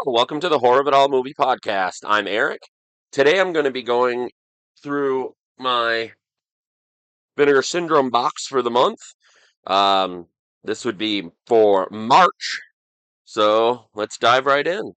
Welcome to the Horror of It All movie podcast. I'm Eric. Today I'm going to be going through my Vinegar Syndrome box for the month. Um, this would be for March, so let's dive right in.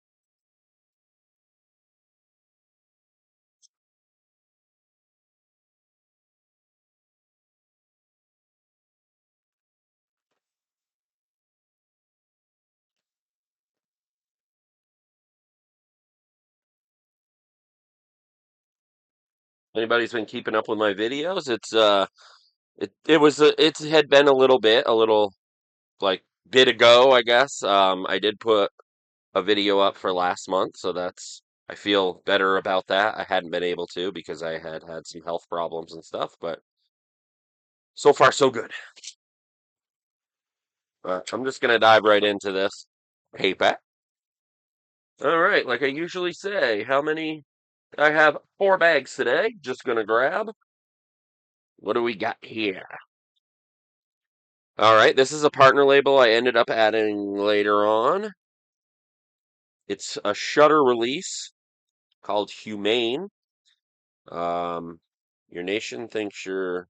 Anybody's been keeping up with my videos? It had been a little like bit ago, I guess. I did put a video up for last month, so I feel better about that. I hadn't been able to because I had some health problems and stuff, but so far so good. I'm just gonna dive right into this. Hey, Pat. All right, like I usually say, how many? I have four bags today. Just gonna grab. What do we got here? All right, this is a partner label I ended up adding later on. It's a Shutter release called Humane. Um, your nation thinks you're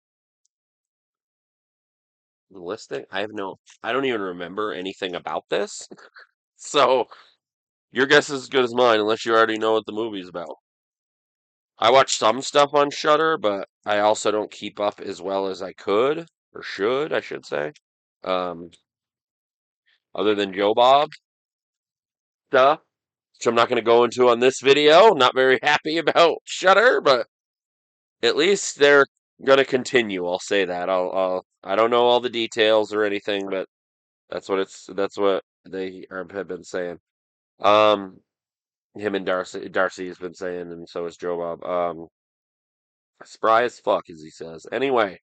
listing. I don't even remember anything about this. So your guess is as good as mine, unless you already know what the movie's about. I watch some stuff on Shutter, but I also don't keep up as well as I could or should, I should say. Um, other than Joe Bob stuff, which I'm not going to go into on this video. Not very happy about Shutter, but at least they're going to continue. I'll say that. I don't know all the details or anything, but that's what have been saying. Um, him and Darcy has been saying, and so has Joe Bob. Spry as fuck, as he says. Anyway.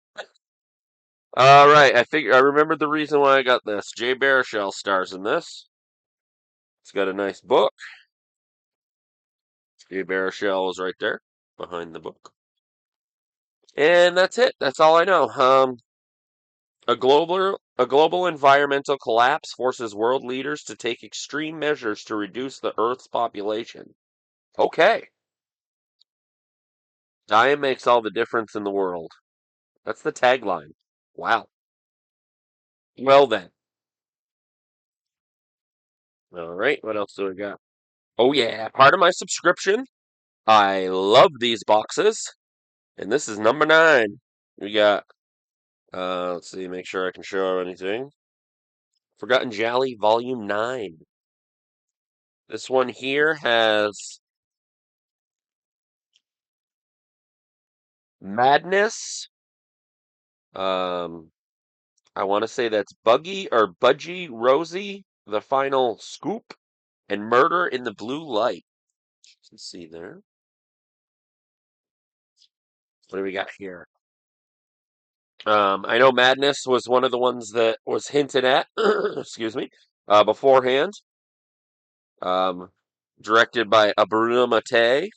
All right, I remembered the reason why I got this. Jay Baruchel stars in this. It's got a nice book. Jay Baruchel is right there behind the book. And that's it. That's all I know. A global environmental collapse forces world leaders to take extreme measures to reduce the Earth's population. Okay. Diet makes all the difference in the world. That's the tagline. Wow. Well then. All right, what else do we got? Oh yeah, part of my subscription. I love these boxes. And this is number 9. We got, let's see, make sure I can show anything. Forgotten Jolly Volume 9. This one here has Madness. Um, I want to say that's Buggy or Budgie Rosie, The Final Scoop, and Murder in the Blue Light. Let's see there. What do we got here? I know Madness was one of the ones that was hinted at, excuse me, beforehand. Um, directed by Bruno Mattei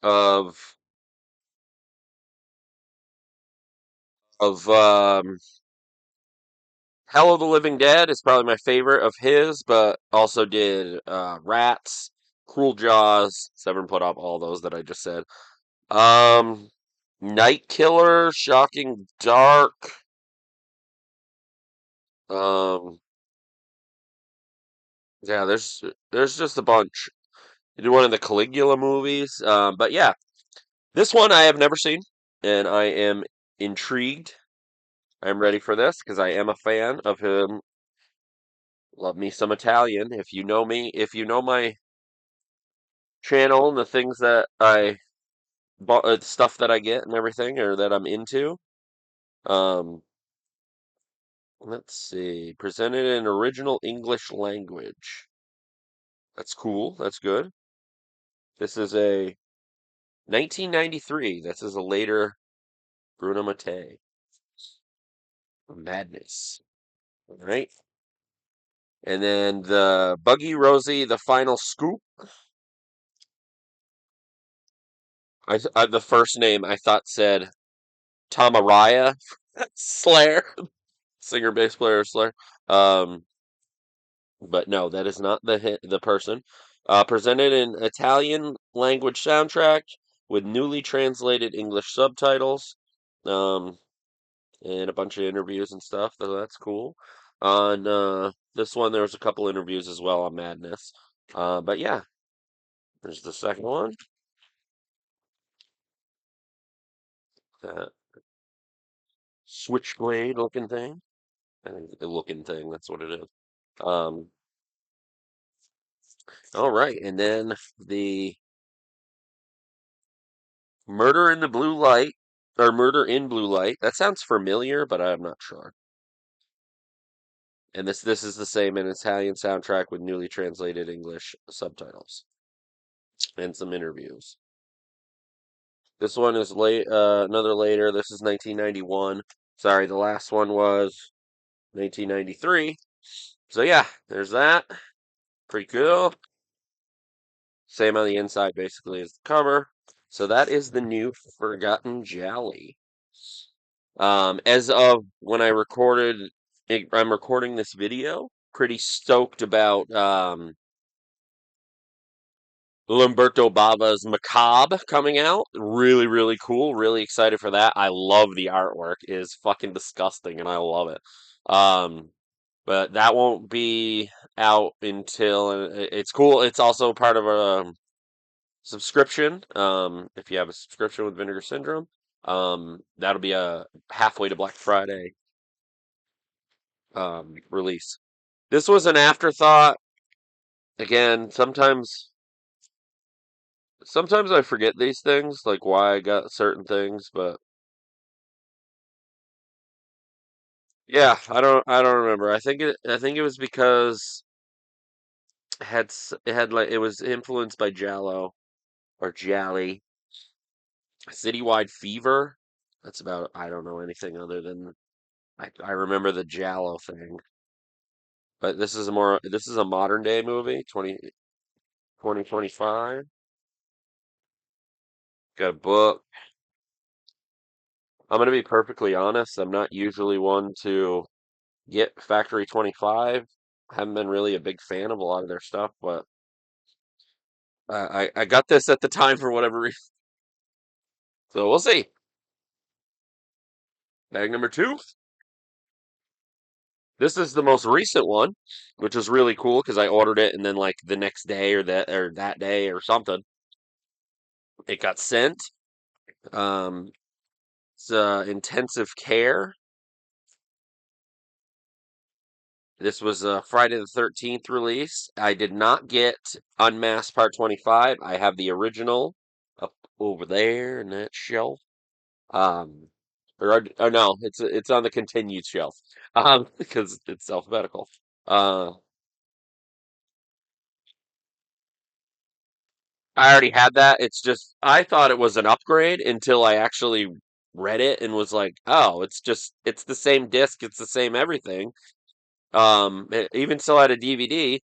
of of Hell of the Living Dead is probably my favorite of his, but also did Rats, Cruel Jaws, Seven put up all those that I just said. Um, Night Killer, Shocking Dark. Um, yeah, there's just a bunch. He did one of the Caligula movies. But yeah, this one I have never seen, and I am intrigued. I'm ready for this because I am a fan of him. Love me some Italian. If you know me, if you know my channel and the things that I bought, stuff that I get and everything, or that I'm into. Um, let's see. Presented in original English language. That's cool. That's good. This is a 1993. This is a later Bruno Mattei. Madness. All right. And then the Buggy Rosie, the final scoop. The first name I thought said Tamaraya Slayer, singer bass player Slayer. Um, but no, that is not the person. Presented an Italian language soundtrack with newly translated English subtitles, um, and a bunch of interviews and stuff. So that's cool. On this one, there was a couple interviews as well on Madness. But yeah, there's the second one. That switchblade looking thing. I think the looking thing. That's what it is. Um, all right, and then the Murder in the Blue Light, or Murder in Blue Light. That sounds familiar, but I'm not sure. And this is the same an Italian soundtrack with newly translated English subtitles and some interviews. This one is late, another later. This is 1991. Sorry, the last one was 1993. So yeah, there's that. Pretty cool. Same on the inside, basically, as the cover. So that is the new Forgotten Jolly. As of when I'm recording this video. Pretty stoked about Lamberto Bava's Macabre coming out. Really, really cool. Really excited for that. I love the artwork. It is fucking disgusting, and I love it. Um, but that won't be out until it's cool. It's also part of a subscription. If you have a subscription with Vinegar Syndrome, that'll be a halfway to Black Friday release. This was an afterthought. Again, sometimes I forget these things, like why I got certain things, but yeah, I don't remember. I think it was because it had like it was influenced by Jallo or Jally. Citywide Fever. That's about I don't know anything other than I remember the Jallo thing. But this is a modern day movie, 2025. Got a book. I'm gonna be perfectly honest, I'm not usually one to get Factory 25. Haven't been really a big fan of a lot of their stuff, but I got this at the time for whatever reason. So we'll see. Bag number two. This is the most recent one, which is really cool because I ordered it and then like the next day or that day or something, it got sent. Um, it's Intensive Care. This was a Friday the 13th release. I did not get Unmasked Part 25. I have the original up over there in that shelf. Um, or no, it's on the continued shelf. Because it's alphabetical. Uh, I already had that. It's just I thought it was an upgrade until I actually read it and was like, oh, it's the same disc, it's the same everything. It even still had a DVD.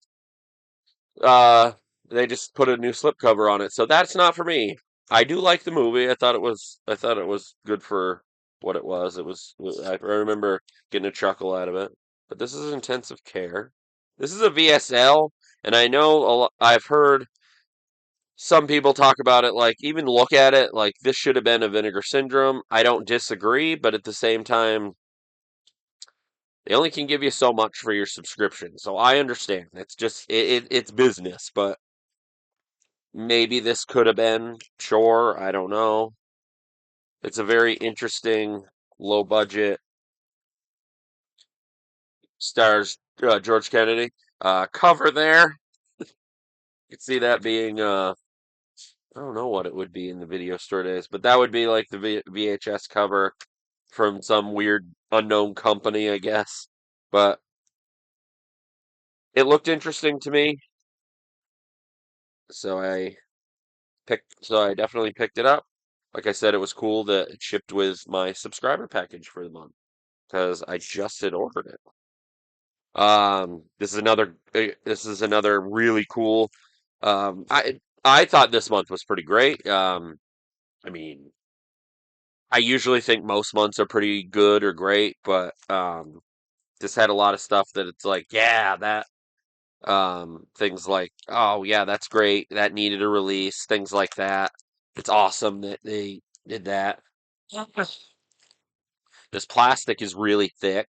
Uh, they just put a new slipcover on it, so that's not for me. I do like the movie. I thought it was good for what it was. I remember getting a chuckle out of it. But this is Intensive Care. This is a VSL, and I know I've heard some people talk about it like even look at it like this should have been a Vinegar Syndrome. I don't disagree, but at the same time, they only can give you so much for your subscription. So I understand. It's just it's business, but maybe this could have been. Sure, I don't know. It's a very interesting, low budget, stars George Kennedy cover there. You can see that being I don't know what it would be in the video store days, but that would be like the VHS cover from some weird unknown company, I guess. But it looked interesting to me, so I definitely picked it up. Like I said, it was cool that it shipped with my subscriber package for the month because I just had ordered it. This is another really cool. I thought this month was pretty great. I mean, I usually think most months are pretty good or great, but this had a lot of stuff that it's like, yeah, that. Things like, oh yeah, that's great. That needed a release. Things like that. It's awesome that they did that. This plastic is really thick.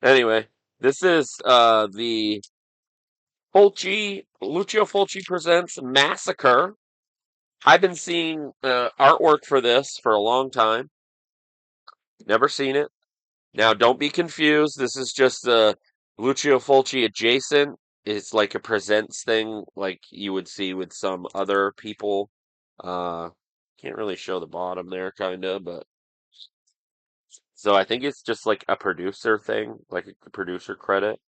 Anyway, this is the Lucio Fulci presents Massacre. I've been seeing artwork for this for a long time. Never seen it. Now, don't be confused. This is just Lucio Fulci adjacent. It's like a presents thing, like you would see with some other people. Uh, can't really show the bottom there, kind of, but so I think it's just like a producer thing, like a producer credit.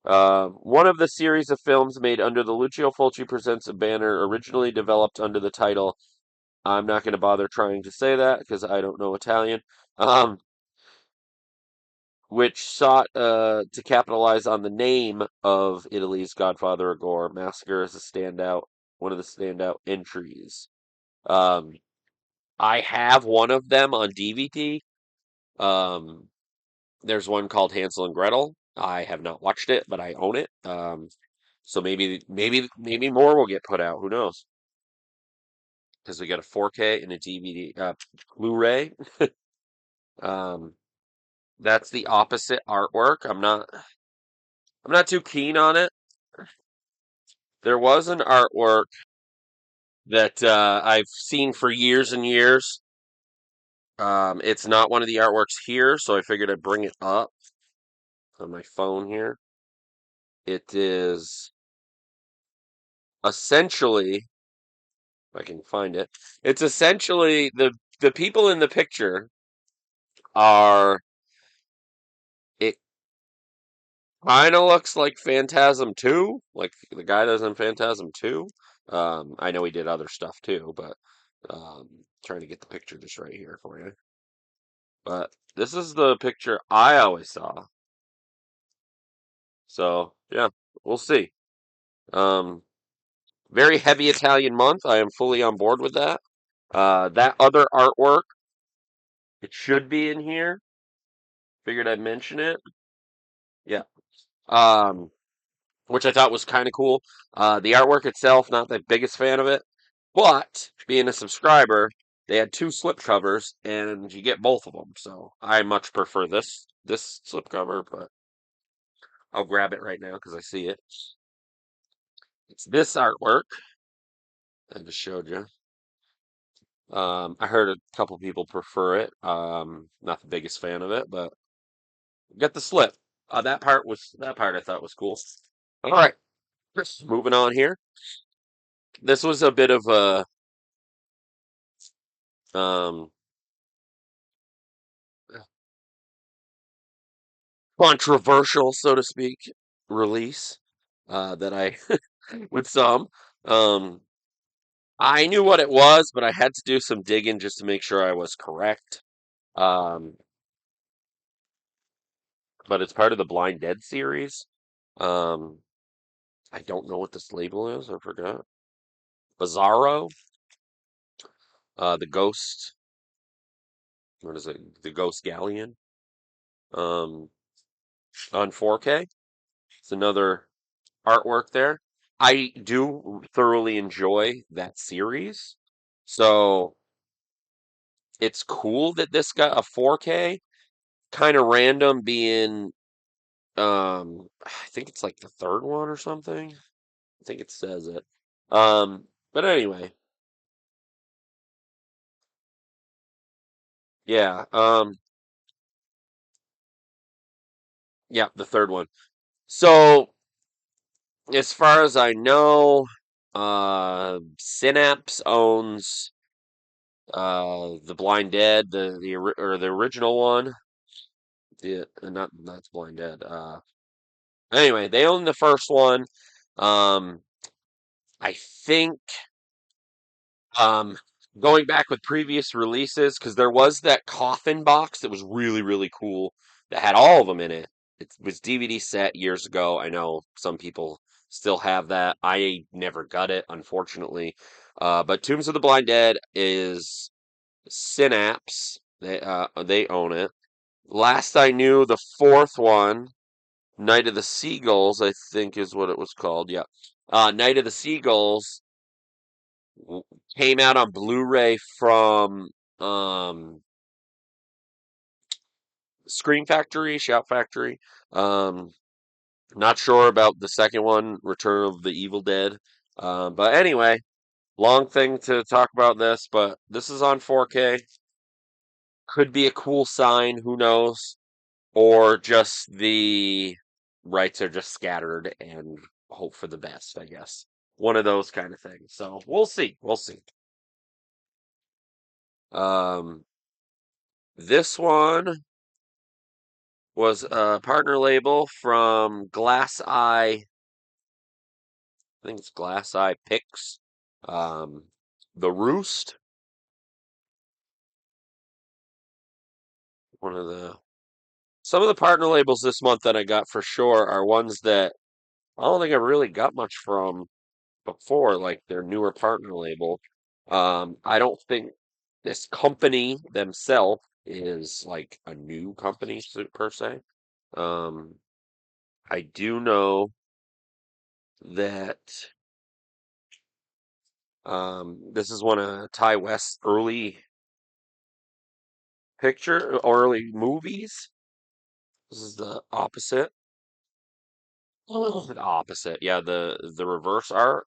One of the series of films made under the Lucio Fulci Presents a banner originally developed under the title. I'm not going to bother trying to say that because I don't know Italian. Um, which sought to capitalize on the name of Italy's Godfather of Gore. Massacre is a standout, one of the standout entries. Um, I have one of them on DVD. Um, there's one called Hansel and Gretel. I have not watched it, but I own it. So maybe more will get put out. Who knows? Because we got a 4K and a DVD, Blu-ray. Um, that's the opposite artwork. I'm not too keen on it. There was an artwork that I've seen for years and years. It's not one of the artworks here, so I figured I'd bring it up on my phone here. It is essentially, if I can find it, it's essentially the people in the picture are. It kind of looks like Phantasm 2, like the guy that's in Phantasm 2. I know he did other stuff too, but trying to get the picture just right here for you. But this is the picture I always saw. So yeah, we'll see. Um, very heavy Italian month. I am fully on board with that. That other artwork, it should be in here. Figured I'd mention it. Yeah. Um, which I thought was kind of cool. The artwork itself, not the biggest fan of it, but being a subscriber, they had two slipcovers, and you get both of them. So I much prefer this slipcover, but I'll grab it right now because I see it. It's this artwork I just showed you. I heard a couple people prefer it. Not the biggest fan of it, but get the slip. That part I thought was cool. All right, moving on here. This was a bit of a um, controversial, so to speak, release that I with some. Um, I knew what it was, but I had to do some digging just to make sure I was correct. Um, but it's part of the Blind Dead series. Um, I don't know what this label is. I forgot. Bizarro, the Ghost. What is it? The Ghost Galleon. Um, on 4K. It's another artwork there. I do thoroughly enjoy that series, so it's cool that this got a 4K. Kind of random being, I think it's like the third one or something. I think it says it. But anyway, yeah. Yeah, the third one. So, as far as I know, Synapse owns the Blind Dead, or the original one. Not Blind Dead. Anyway, they own the first one. Um, I think um going back with previous releases, because there was that coffin box that was really, really cool that had all of them in it. It was DVD set years ago. I know some people still have that. I never got it, unfortunately. But Tombs of the Blind Dead is Synapse. They own it. Last I knew, the fourth one. Night of the Seagulls, I think is what it was called. Yeah. Night of the Seagulls w- came out on Blu-ray from um Scream Factory, Shout Factory. Um, Not sure about the second one, Return of the Evil Dead. But anyway, long thing to talk about this, but this is on 4K. Could be a cool sign, who knows? Or just the rights are just scattered and hope for the best, I guess. One of those kind of things. So we'll see. We'll see. Um, this one was a partner label from Glass Eye. I think it's Glass Eye Picks. Um, The Roost, one of the some of the partner labels this month that I got for sure are ones that I don't think I really got much from before, like their newer partner label. I don't think this company themselves is like a new company per se. Um, I do know that this is one of Ty West's early movies. This is the opposite. The opposite, yeah, the reverse art.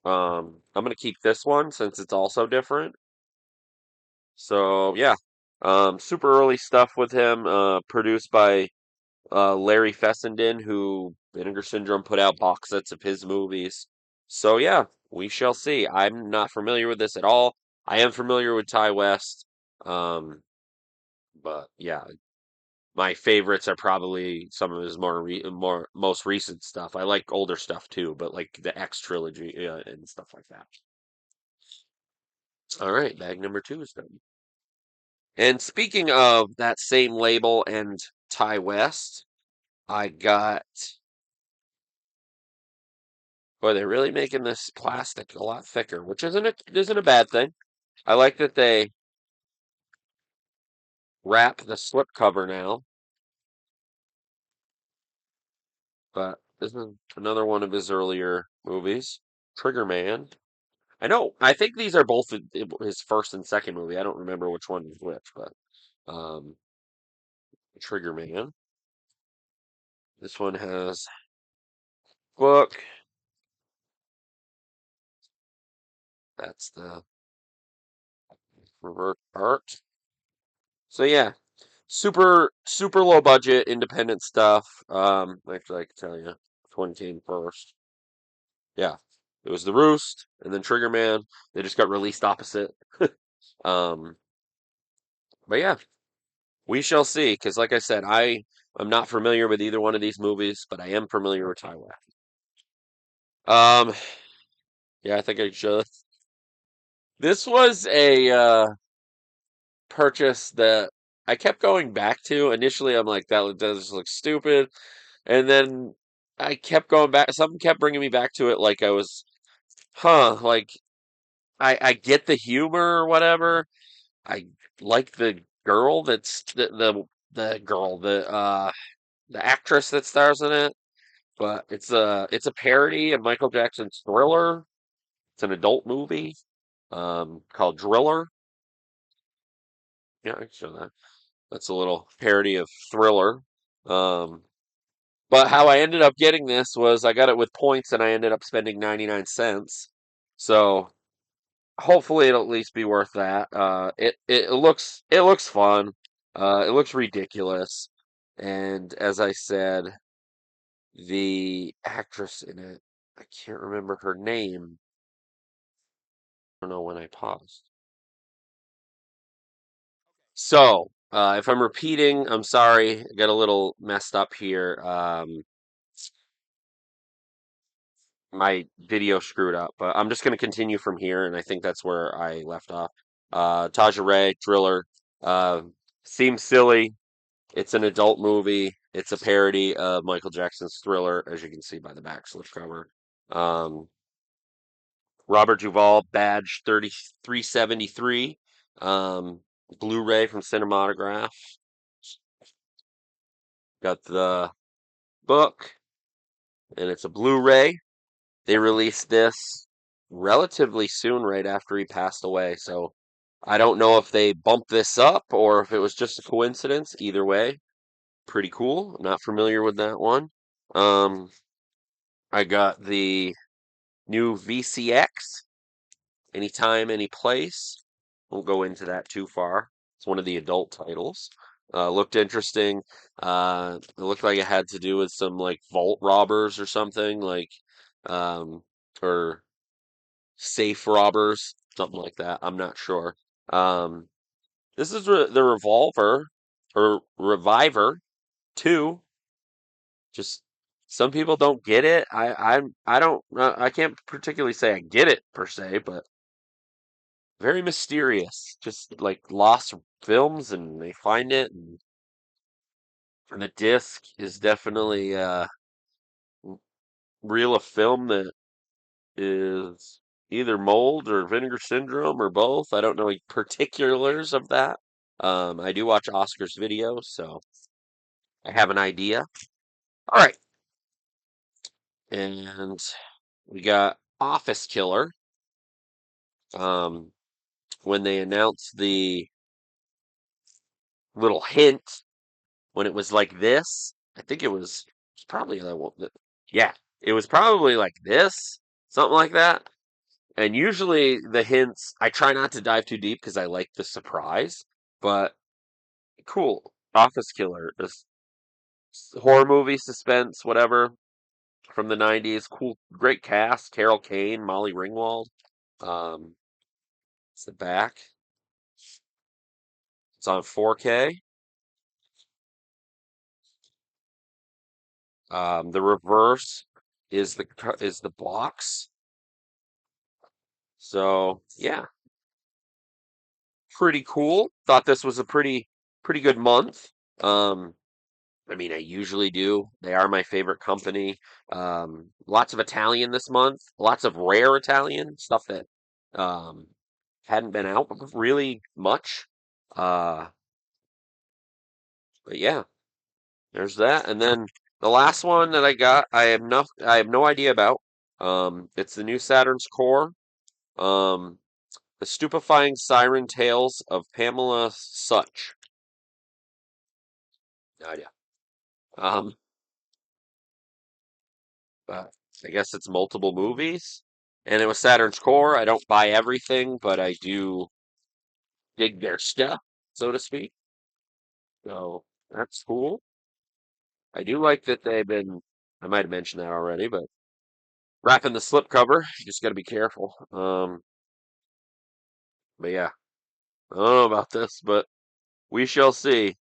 I'm gonna keep this one since it's also different. So yeah, super early stuff with him. Produced by Larry Fessenden, who Vinegar Syndrome put out box sets of his movies. So yeah, we shall see. I'm not familiar with this at all. I am familiar with Ty West, um, but yeah, my favorites are probably some of his more most recent stuff. I like older stuff too, but like the X trilogy and stuff like that. All right, bag number two is done. And speaking of that same label and Ty West, I got. Boy, they're really making this plastic a lot thicker, which isn't a bad thing. I like that they wrap the slipcover now, but this is another one of his earlier movies, Trigger Man. I know. I think these are both his first and second movie. I don't remember which one is which, but um, Trigger Man. This one has book. That's the revert art. So yeah, super low budget independent stuff. Actually, I can tell you which one came first. Yeah, it was The Roost and then Trigger Man. They just got released opposite. Um, but yeah, we shall see. Because like I said, I'm not familiar with either one of these movies, but I am familiar with Taiwan. Um, yeah, I think I should. This was a purchase that I kept going back to. Initially, I'm like, that does look stupid. And then I kept going back. Something kept bringing me back to it. Like I was, like I get the humor or whatever. I like the girl that's the girl, the actress that stars in it. But it's a parody of Michael Jackson's Thriller. It's an adult movie, called Driller. Yeah, I can show that. That's a little parody of Thriller. Um, but how I ended up getting this was I got it with points and I ended up spending 99 cents. So hopefully it'll at least be worth that. It looks fun. It looks ridiculous. And as I said, the actress in it, I can't remember her name. I don't know when I paused. So, if I'm repeating, I'm sorry. I got a little messed up here. My video screwed up, but I'm just going to continue from here, and I think that's where I left off. Taja Ray, Driller. Uh, Seems silly. It's an adult movie. It's a parody of Michael Jackson's Thriller, as you can see by the back slipcover. Um, Robert Duvall, badge 3373. Blu-ray from Cinematograph. Got the book, and it's a Blu-ray. They released this relatively soon, right after he passed away. So I don't know if they bumped this up or if it was just a coincidence. Either way, pretty cool. Not familiar with that one. Um, I got the new VCX, Anytime, Any Place. Won't go into that too far. It's one of the adult titles. Looked interesting. It looked like it had to do with some like vault robbers or something, like um, or safe robbers, something like that. I'm not sure. Um, this is the Revolver or Reviver 2. Just some people don't get it. I don't I can't particularly say I get it per se, but very mysterious. Just like lost films and they find it, and the disc is definitely reel of film that is either mold or vinegar syndrome or both. I don't know any particulars of that. I do watch Oscar's videos, so I have an idea. All right, and we got Office Killer. Um, when they announced the little hint, when it was like this, I think it's probably yeah, it was probably like this, something like that. And usually the hints, I try not to dive too deep because I like the surprise. But cool, Office Killer, this horror movie, suspense, whatever, from the '90s. Cool, great cast: Carol Kane, Molly Ringwald. Um, it's the back. It's on 4K. The reverse is the box. So yeah, pretty cool. Thought this was a pretty good month. Um, I mean, I usually do. They are my favorite company. Lots of Italian this month. Lots of rare Italian stuff that um, hadn't been out really much. Uh, but yeah, there's that. And then the last one that I got, I have no idea about. It's the new Saturn's Core. Um, the Stupefying Siren Tales of Pamela Such. No idea. Um, but I guess it's multiple movies. And it was Saturn's Core. I don't buy everything, but I do dig their stuff, so to speak. So that's cool. I do like that I might have mentioned that already, but wrapping the slipcover, you just got to be careful. But yeah, I don't know about this, but we shall see.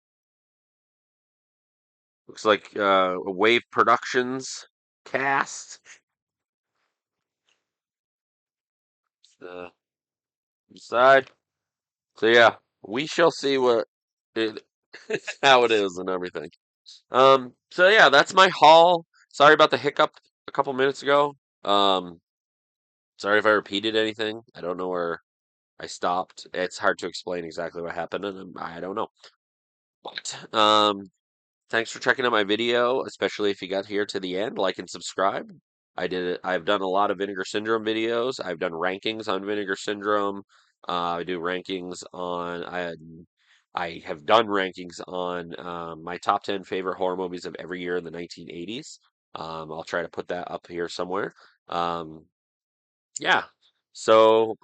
Looks like a Wave Productions cast. The side. So yeah, we shall see what it, how it is and everything. So yeah, that's my haul. Sorry about the hiccup a couple minutes ago. Sorry if I repeated anything. I don't know where I stopped. It's hard to explain exactly what happened, and I don't know. But thanks for checking out my video, especially if you got here to the end. Like and subscribe. I did it. I've done a lot of Vinegar Syndrome videos. I've done rankings on Vinegar Syndrome. I do rankings on. I have done rankings on my top 10 favorite horror movies of every year in the 1980s. I'll try to put that up here somewhere. Um, yeah. So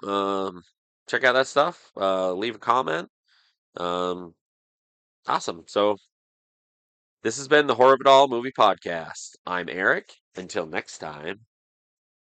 check out that stuff. Leave a comment. Um, awesome. So this has been the Horror of It All Movie Podcast. I'm Eric. Until next time.